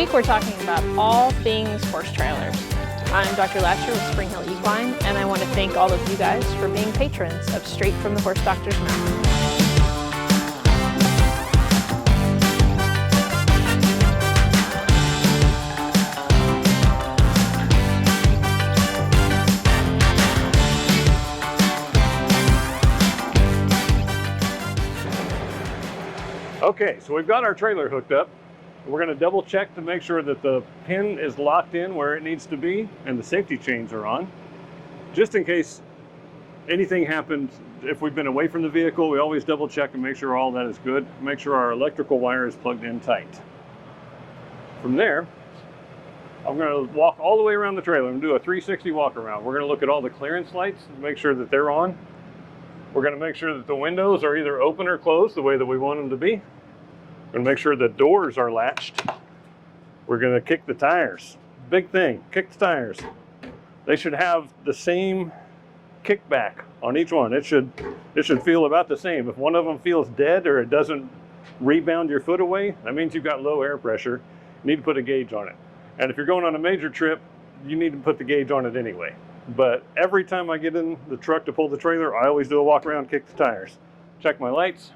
week we're talking about all things horse trailers. I'm Dr. Latcher with Springhill Equine, and I want to thank all of you guys for being patrons of Straight from the Horse Doctor's Mouth. Okay, so we've got our trailer hooked up. We're going to double check to make sure that the pin is locked in where it needs to be and the safety chains are on. Just in case anything happens, if we've been away from the vehicle, we always double check and make sure all that is good. Make sure our electrical wire is plugged in tight. From there, I'm going to walk all the way around the trailer and do a 360 walk around. We're going to look at all the clearance lights and make sure that they're on. We're going to make sure that the windows are either open or closed the way that we want them to be. We're going to make sure the doors are latched. We're going to kick the tires. Big thing, kick the tires. They should have the same kickback on each one. It should feel about the same. If one of them feels dead or it doesn't rebound your foot away, that means you've got low air pressure. You need to put a gauge on it. And if you're going on a major trip, you need to put the gauge on it anyway. But every time I get in the truck to pull the trailer, I always do a walk around, kick the tires. Check my lights,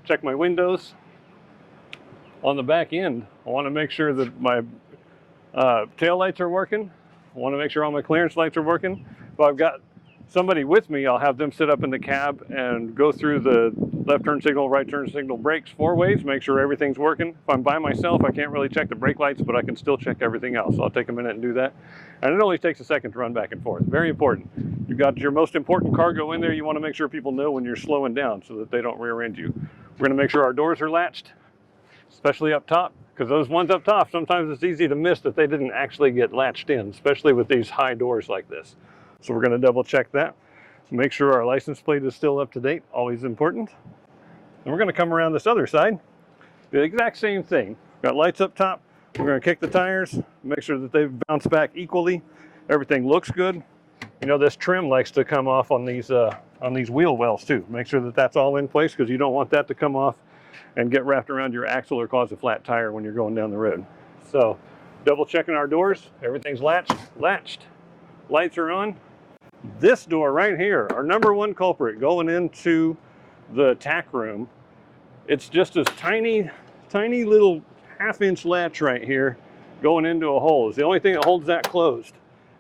check my windows. On the back end, I want to make sure that my tail lights are working. I want to make sure all my clearance lights are working. If I've got somebody with me, I'll have them sit up in the cab and go through the left turn signal, right turn signal, brakes 4 ways, make sure everything's working. If I'm by myself, I can't really check the brake lights, but I can still check everything else. I'll take a minute and do that. And it only takes a second to run back and forth. Very important. You've got your most important cargo in there. You want to make sure people know when you're slowing down so that they don't rear end you. We're going to make sure our doors are latched, especially up top, because those ones up top, sometimes it's easy to miss that they didn't actually get latched in, especially with these high doors like this. So we're going to double check that. Make sure our license plate is still up to date, always important. And we're going to come around this other side, the exact same thing. Got lights up top, we're going to kick the tires, make sure that they've bounced back equally. Everything looks good. You know, this trim likes to come off on these wheel wells too. Make sure that that's all in place, because you don't want that to come off and get wrapped around your axle or cause a flat tire when you're going down the road. So double checking our doors, everything's latched, lights are on. This door right here, our number one culprit going into the tack room, it's just this tiny little half-inch latch right here going into a hole. It's the only thing that holds that closed.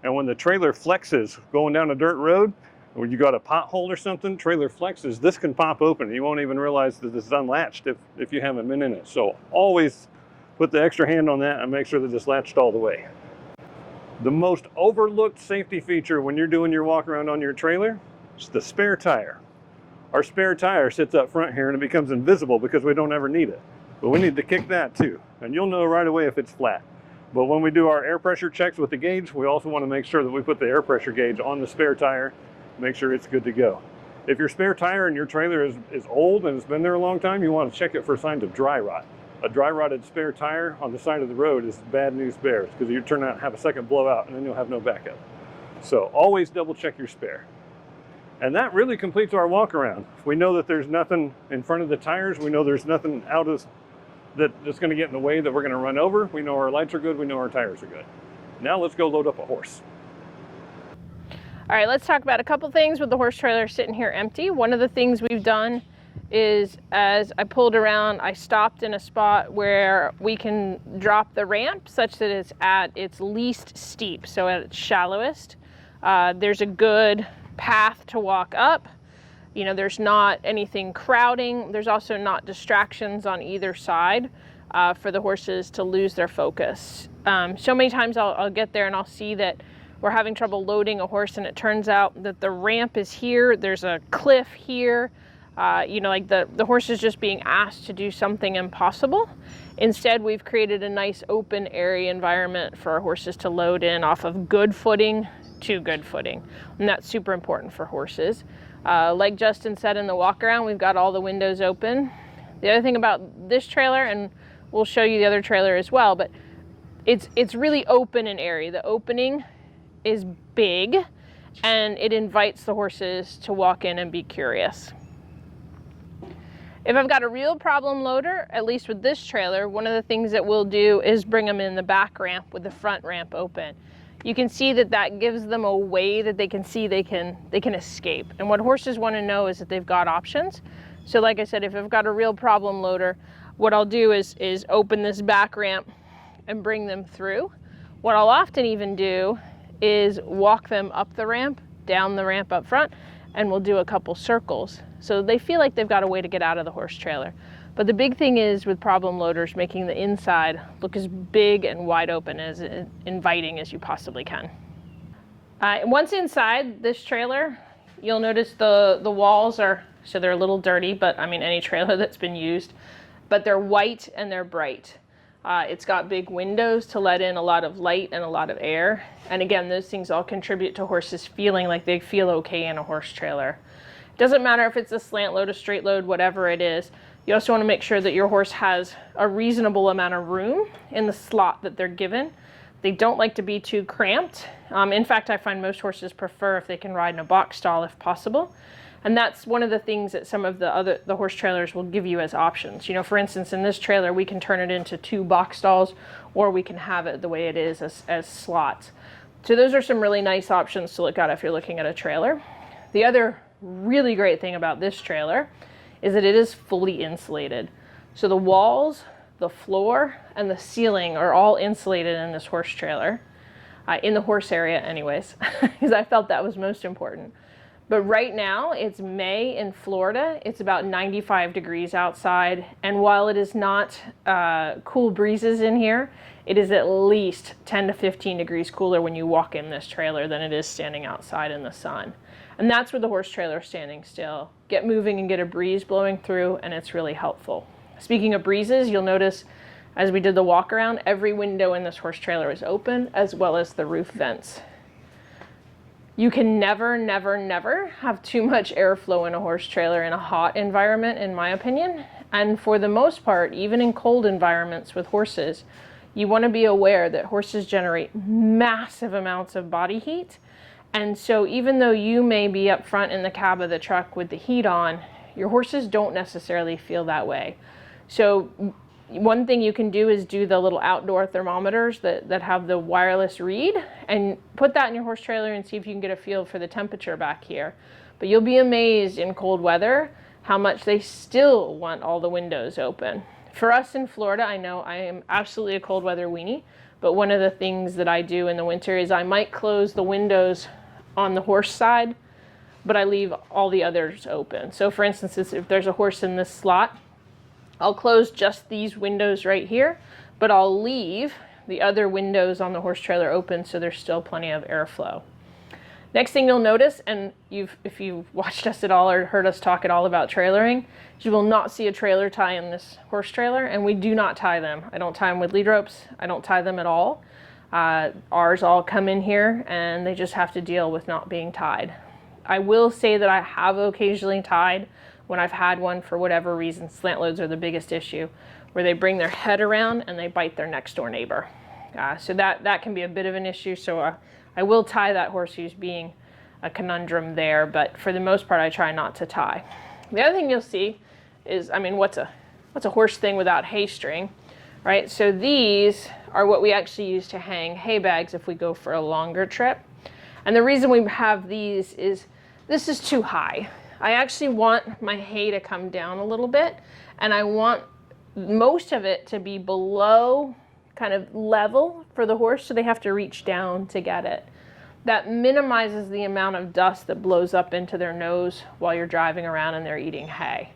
And when the trailer flexes going down a dirt road, or you got a pothole or something, trailer flexes, this can pop open. You won't even realize that this is unlatched if you haven't been in it. So always put the extra hand on that and make sure that it's latched all the way. The most overlooked safety feature when you're doing your walk around on your trailer is the spare tire. Our spare tire sits up front here and it becomes invisible because we don't ever need it. But we need to kick that too. And you'll know right away if it's flat. But when we do our air pressure checks with the gauge, we also want to make sure that we put the air pressure gauge on the spare tire, make sure it's good to go. If your spare tire in your trailer is old and it's been there a long time, you want to check it for signs of dry rot. A dry rotted spare tire on the side of the road is bad news bears, because you turn out and have a second blowout and then you'll have no backup. So always double check your spare. And that really completes our walk around. We know that there's nothing in front of the tires. We know there's nothing out of that's going to get in the way that we're going to run over. We know our lights are good. We know our tires are good. Now let's go load up a horse. All right, let's talk about a couple things with the horse trailer sitting here empty. One of the things we've done is, as I pulled around, I stopped in a spot where we can drop the ramp such that it's at its least steep, so at its shallowest. There's a good path to walk up. You know, there's not anything crowding. There's also not distractions on either side for the horses to lose their focus. So many times I'll get there and I'll see that we're having trouble loading a horse, and it turns out that the ramp is here. There's a cliff here. You know, like the horse is just being asked to do something impossible. Instead, we've created a nice open area environment for our horses to load in off of good footing to good footing. And that's super important for horses. Like Justin said in the walk around, we've got all the windows open. The other thing about this trailer, and we'll show you the other trailer as well, but it's really open and airy. The opening is big and it invites the horses to walk in and be curious. If I've got a real problem loader, at least with this trailer, one of the things that we'll do is bring them in the back ramp with the front ramp open. You can see that that gives them a way that they can see they can escape. And what horses want to know is that they've got options. So like I said, if I've got a real problem loader, what I'll do is open this back ramp and bring them through. What I'll often even do is walk them up the ramp, down the ramp up front, and we'll do a couple circles. So they feel like they've got a way to get out of the horse trailer. But the big thing is with problem loaders, making the inside look as big and wide open, as inviting as you possibly can. Once inside this trailer, you'll notice the walls are, so they're a little dirty, but I mean any trailer that's been used, but they're white and they're bright. It's got big windows to let in a lot of light and a lot of air. And again, those things all contribute to horses feeling like they feel okay in a horse trailer. It doesn't matter if it's a slant load, a straight load, whatever it is. You also want to make sure that your horse has a reasonable amount of room in the slot that they're given. They don't like to be too cramped. In fact, I find most horses prefer if they can ride in a box stall if possible. And that's one of the things that some of the horse trailers will give you as options. You know, for instance, in this trailer, we can turn it into 2 box stalls, or we can have it the way it is as slots. So those are some really nice options to look at if you're looking at a trailer. The other really great thing about this trailer is that it is fully insulated. So the walls, the floor, and the ceiling are all insulated in this horse trailer, in the horse area anyways, because I felt that was most important. But right now, it's May in Florida. It's about 95 degrees outside. And while it is not cool breezes in here, it is at least 10 to 15 degrees cooler when you walk in this trailer than it is standing outside in the sun. And that's where the horse trailer is standing still. Get moving and get a breeze blowing through, and it's really helpful. Speaking of breezes, you'll notice as we did the walk around, every window in this horse trailer is open, as well as the roof vents. You can never, never, never have too much airflow in a horse trailer in a hot environment, in my opinion. And for the most part, even in cold environments with horses, you want to be aware that horses generate massive amounts of body heat. And so even though you may be up front in the cab of the truck with the heat on, your horses don't necessarily feel that way. So one thing you can do is do the little outdoor thermometers that have the wireless read, and put that in your horse trailer and see if you can get a feel for the temperature back here. But you'll be amazed in cold weather how much they still want all the windows open. For us in Florida, I know I am absolutely a cold weather weenie, but one of the things that I do in the winter is I might close the windows on the horse side, but I leave all the others open. So for instance, if there's a horse in this slot, I'll close just these windows right here, but I'll leave the other windows on the horse trailer open so there's still plenty of airflow. Next thing you'll notice, and if you've watched us at all or heard us talk at all about trailering, you will not see a trailer tie in this horse trailer, and we do not tie them. I don't tie them with lead ropes. I don't tie them at all. Ours all come in here, and they just have to deal with not being tied. I will say that I have occasionally tied when I've had one for whatever reason. Slant loads are the biggest issue, where they bring their head around and they bite their next door neighbor. So that can be a bit of an issue. So I will tie that horse who's being a conundrum there, but for the most part, I try not to tie. The other thing you'll see is, I mean, what's a horse thing without hay string, right? So these are what we actually use to hang hay bags if we go for a longer trip. And the reason we have these is this is too high. I actually want my hay to come down a little bit, and I want most of it to be below kind of level for the horse, so they have to reach down to get it. That minimizes the amount of dust that blows up into their nose while you're driving around and they're eating hay.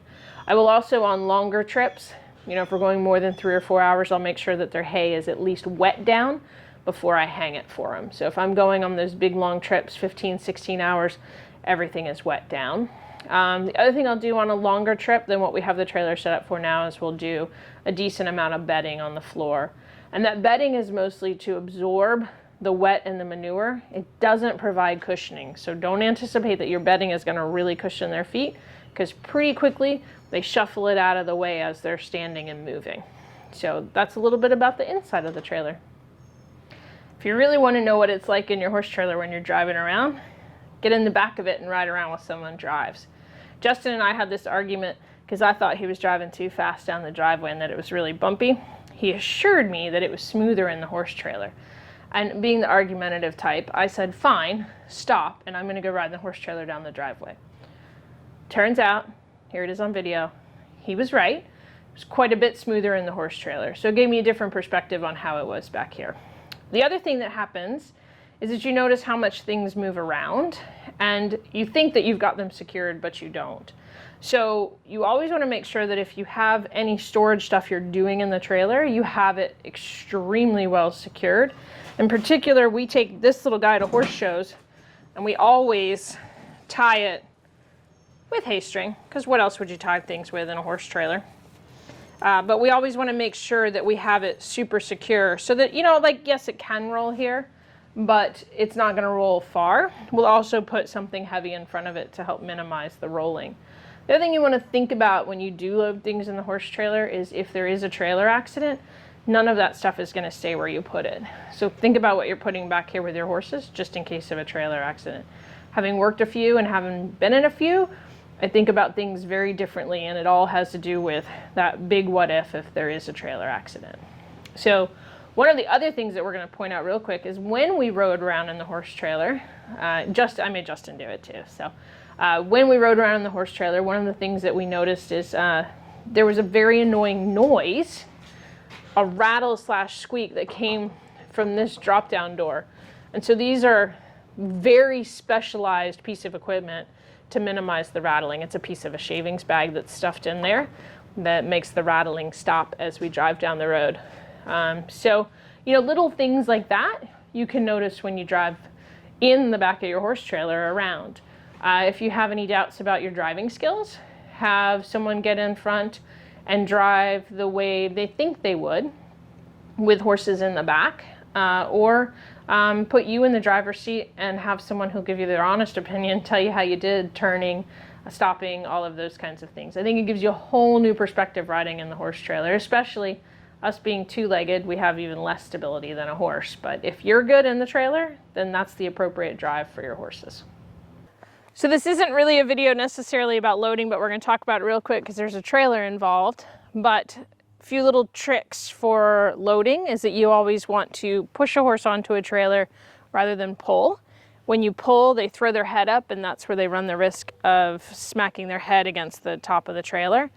I will also, on longer trips, you know, if we're going more than 3 or 4 hours, I'll make sure that their hay is at least wet down before I hang it for them. So if I'm going on those big long trips, 15, 16 hours, everything is wet down. The other thing I'll do on a longer trip than what we have the trailer set up for now is we'll do a decent amount of bedding on the floor. And that bedding is mostly to absorb the wet and the manure. It doesn't provide cushioning. So don't anticipate that your bedding is going to really cushion their feet, because pretty quickly they shuffle it out of the way as they're standing and moving. So that's a little bit about the inside of the trailer. If you really want to know what it's like in your horse trailer when you're driving around, get in the back of it and ride around with someone drives. Justin and I had this argument because I thought he was driving too fast down the driveway and that it was really bumpy. He assured me that it was smoother in the horse trailer. And being the argumentative type, I said, fine, stop, and I'm going to go ride the horse trailer down the driveway. Turns out, here it is on video, he was right. It was quite a bit smoother in the horse trailer. So it gave me a different perspective on how it was back here. The other thing that happens is that you notice how much things move around, and you think that you've got them secured, but you don't. So you always want to make sure that if you have any storage stuff you're doing in the trailer, you have it extremely well secured. In particular, we take this little guy to horse shows, and we always tie it with hay string, because what else would you tie things with in a horse trailer? But we always want to make sure that we have it super secure so that, you know, like, yes, it can roll here, but it's not going to roll far. We'll also put something heavy in front of it to help minimize the rolling. The other thing you want to think about when you do load things in the horse trailer is if there is a trailer accident, none of that stuff is going to stay where you put it. So think about what you're putting back here with your horses, just in case of a trailer accident. Having worked a few and having been in a few, I think about things very differently, and it all has to do with that big what if there is a trailer accident. So one of the other things that we're going to point out real quick is when we rode around in the horse trailer, I made Justin do it too. So when we rode around in the horse trailer, one of the things that we noticed is there was a very annoying noise, a rattle / squeak that came from this drop down door. And so these are very specialized piece of equipment to minimize the rattling. It's a piece of a shavings bag that's stuffed in there that makes the rattling stop as we drive down the road. So, you know, little things like that you can notice when you drive in the back of your horse trailer around. If you have any doubts about your driving skills, have someone get in front and drive the way they think they would with horses in the back, or put you in the driver's seat and have someone who'll give you their honest opinion, tell you how you did turning, stopping, all of those kinds of things. I think it gives you a whole new perspective riding in the horse trailer, especially us being two-legged. We have even less stability than a horse, but if you're good in the trailer, then that's the appropriate drive for your horses. So this isn't really a video necessarily about loading, but we're going to talk about it real quick because there's a trailer involved. But a few little tricks for loading is that you always want to push a horse onto a trailer rather than pull. When you pull, they throw their head up, and that's where they run the risk of smacking their head against the top of the trailer.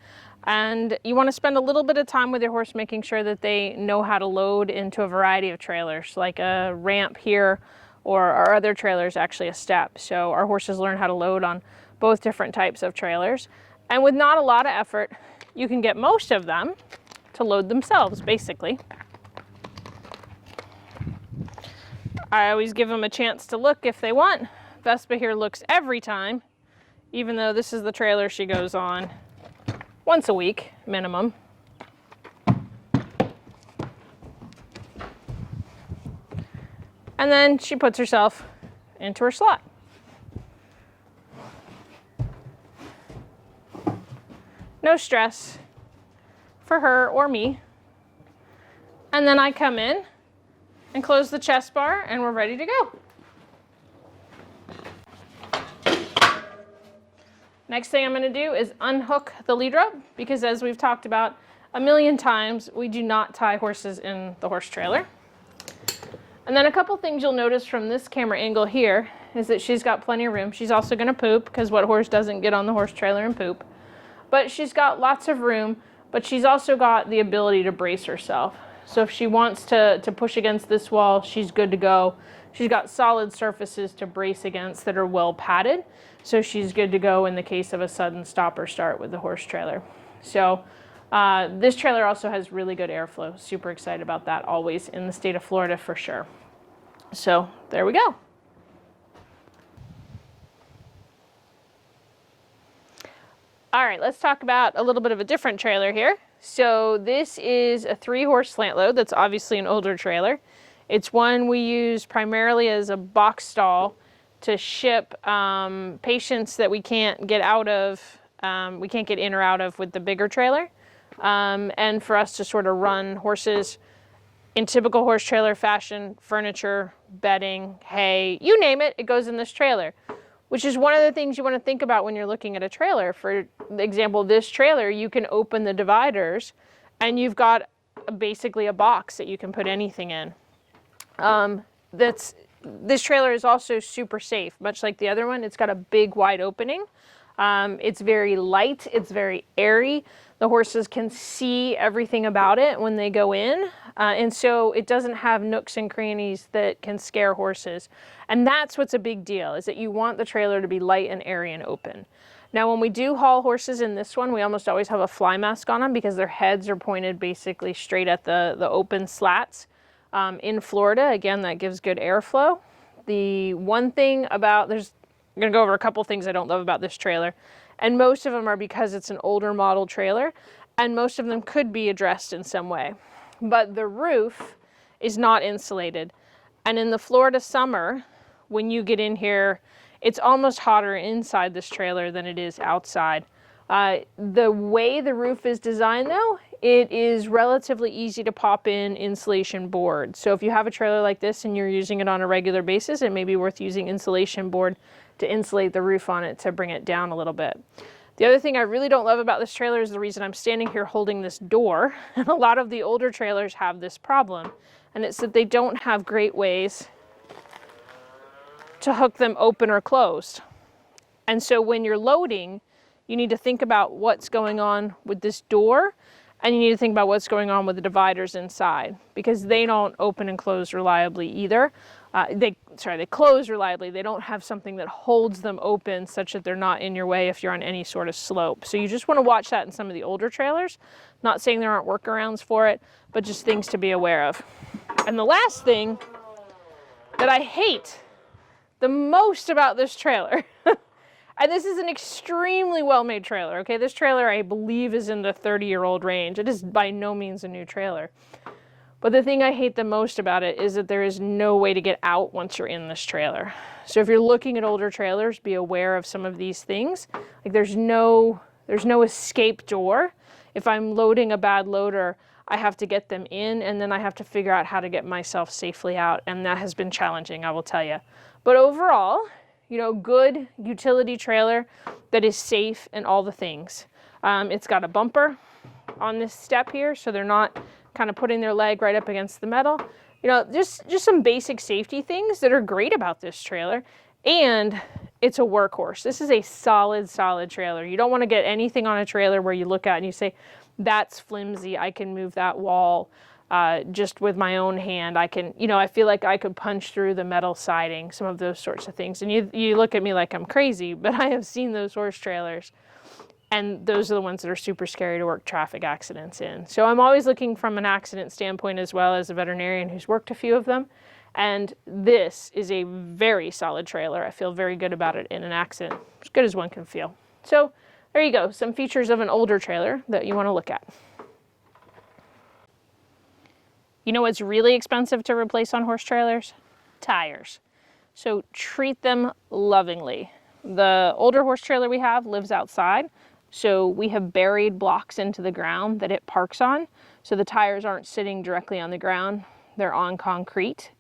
And you want to spend a little bit of time with your horse making sure that they know how to load into a variety of trailers, like a ramp here, or our other trailer is actually a step. So our horses learn how to load on both different types of trailers. And with not a lot of effort, you can get most of them to load themselves, basically. I always give them a chance to look if they want. Vespa here looks every time, even though this is the trailer she goes on once a week, minimum. And then she puts herself into her slot. No stress for her or me. And then I come in and close the chest bar, and we're ready to go. Next thing I'm going to do is unhook the lead rope, because as we've talked about a million times, we do not tie horses in the horse trailer. And then a couple things you'll notice from this camera angle here is that she's got plenty of room. She's also going to poop, because what horse doesn't get on the horse trailer and poop? But she's got lots of room, but she's also got the ability to brace herself. So if she wants to push against this wall, she's good to go. She's got solid surfaces to brace against that are well padded, so she's good to go in the case of a sudden stop or start with the horse trailer. So this trailer also has really good airflow. Super excited about that, always in the state of Florida for sure. So there we go. All right, let's talk about a little bit of a different trailer here. So this is a 3-horse slant load. That's obviously an older trailer. It's one we use primarily as a box stall to ship patients that we can't get out of, we can't get in or out of with the bigger trailer. And for us to sort of run horses in typical horse trailer fashion, furniture, bedding, hay, you name it, it goes in this trailer. which is one of the things you want to think about when you're looking at a trailer. For example, this trailer, you can open the dividers and you've got basically a box that you can put anything in. This trailer is also super safe, much like the other one. It's got a big wide opening. It's very light, it's very airy. The horses can see everything about it when they go in. And so it doesn't have nooks and crannies that can scare horses. And that's what's a big deal, is that you want the trailer to be light and airy and open. Now, when we do haul horses in this one, we almost always have a fly mask on them because their heads are pointed basically straight at the open slats. In Florida, again, that gives good airflow. The one thing about, I'm gonna go over a couple things I don't love about this trailer. And most of them are because it's an older model trailer, and most of them could be addressed in some way. But the roof is not insulated. And in the Florida summer, when you get in here, it's almost hotter inside this trailer than it is outside. The way the roof is designed though, it is relatively easy to pop in insulation board. So if you have a trailer like this and you're using it on a regular basis, it may be worth using insulation board to insulate the roof on it to bring it down a little bit. The other thing I really don't love about this trailer is the reason I'm standing here holding this door. And a lot of the older trailers have this problem. And it's that they don't have great ways to hook them open or closed. And so when you're loading, you need to think about what's going on with this door, and you need to think about what's going on with the dividers inside, because they don't open and close reliably either. They close reliably. They don't have something that holds them open such that they're not in your way if you're on any sort of slope. So you just want to watch that in some of the older trailers. Not saying there aren't workarounds for it, but just things to be aware of. And the last thing that I hate the most about this trailer, and this is an extremely well-made trailer, okay? This trailer, I believe, is in the 30-year-old range. It is by no means a new trailer. But the thing I hate the most about it is that there is no way to get out once you're in this trailer. So if you're looking at older trailers, be aware of some of these things. Like there's no escape door. If I'm loading a bad loader, I have to get them in, and then I have to figure out how to get myself safely out. And that has been challenging, I will tell you. But overall, you know, good utility trailer that is safe and all the things. It's got a bumper on this step here, so they're not kind of putting their leg right up against the metal. You know, just some basic safety things that are great about this trailer. And it's a workhorse. This is a solid trailer. You don't want to get anything on a trailer where you look at it and you say, that's flimsy, I can move that wall just with my own hand. I can, you know, I feel like I could punch through the metal siding, some of those sorts of things. And you look at me like I'm crazy, but I have seen those horse trailers. And those are the ones that are super scary to work traffic accidents in. So I'm always looking from an accident standpoint as well as a veterinarian who's worked a few of them. And this is a very solid trailer. I feel very good about it in an accident, as good as one can feel. So there you go, some features of an older trailer that you want to look at. You know what's really expensive to replace on horse trailers? Tires. So treat them lovingly. The older horse trailer we have lives outside. So we have buried blocks into the ground that it parks on. So the tires aren't sitting directly on the ground, they're on concrete.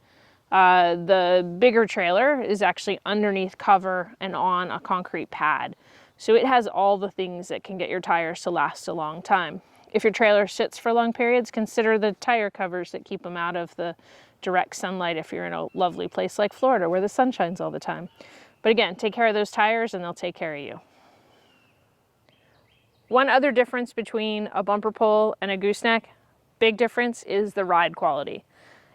The bigger trailer is actually underneath cover and on a concrete pad. So it has all the things that can get your tires to last a long time. If your trailer sits for long periods, consider the tire covers that keep them out of the direct sunlight if you're in a lovely place like Florida where the sun shines all the time. But again, take care of those tires and they'll take care of you. One other difference between a bumper pole and a gooseneck, big difference, is the ride quality.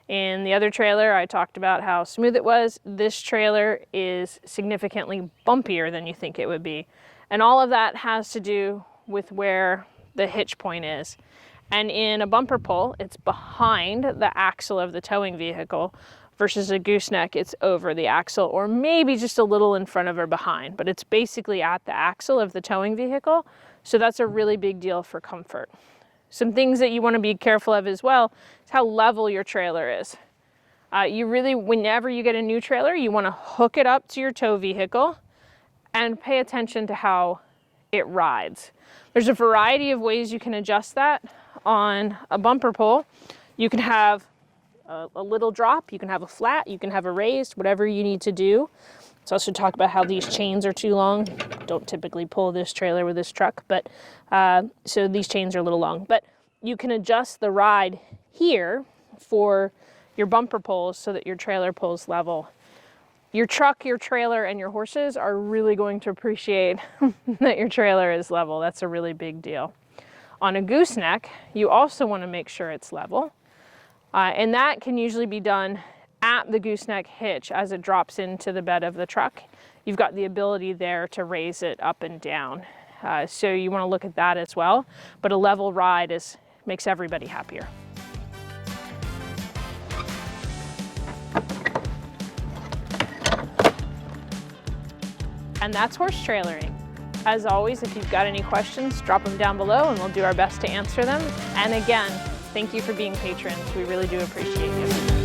In the other trailer, I talked about how smooth it was. This trailer is significantly bumpier than you think it would be. And all of that has to do with where the hitch point is. And in a bumper pole, it's behind the axle of the towing vehicle, versus a gooseneck, it's over the axle or maybe just a little in front of or behind, but it's basically at the axle of the towing vehicle. So that's a really big deal for comfort. Some things that you want to be careful of as well is how level your trailer is. You really, whenever you get a new trailer, you want to hook it up to your tow vehicle and pay attention to how it rides. There's a variety of ways you can adjust that on a bumper pole. You can have a little drop, you can have a flat, you can have a raised, whatever you need to do Let's also talk about how these chains are too long. Don't typically pull this trailer with this truck, but so these chains are a little long. But you can adjust the ride here for your bumper pulls so that your trailer pulls level. Your truck, your trailer, and your horses are really going to appreciate that your trailer is level. That's a really big deal. On a gooseneck, you also want to make sure it's level. And that can usually be done at the gooseneck hitch as it drops into the bed of the truck. You've got the ability there to raise it up and down. So you want to look at that as well. But a level ride makes everybody happier. And that's horse trailering. As always, if you've got any questions, drop them down below and we'll do our best to answer them. And again, thank you for being patrons. We really do appreciate you.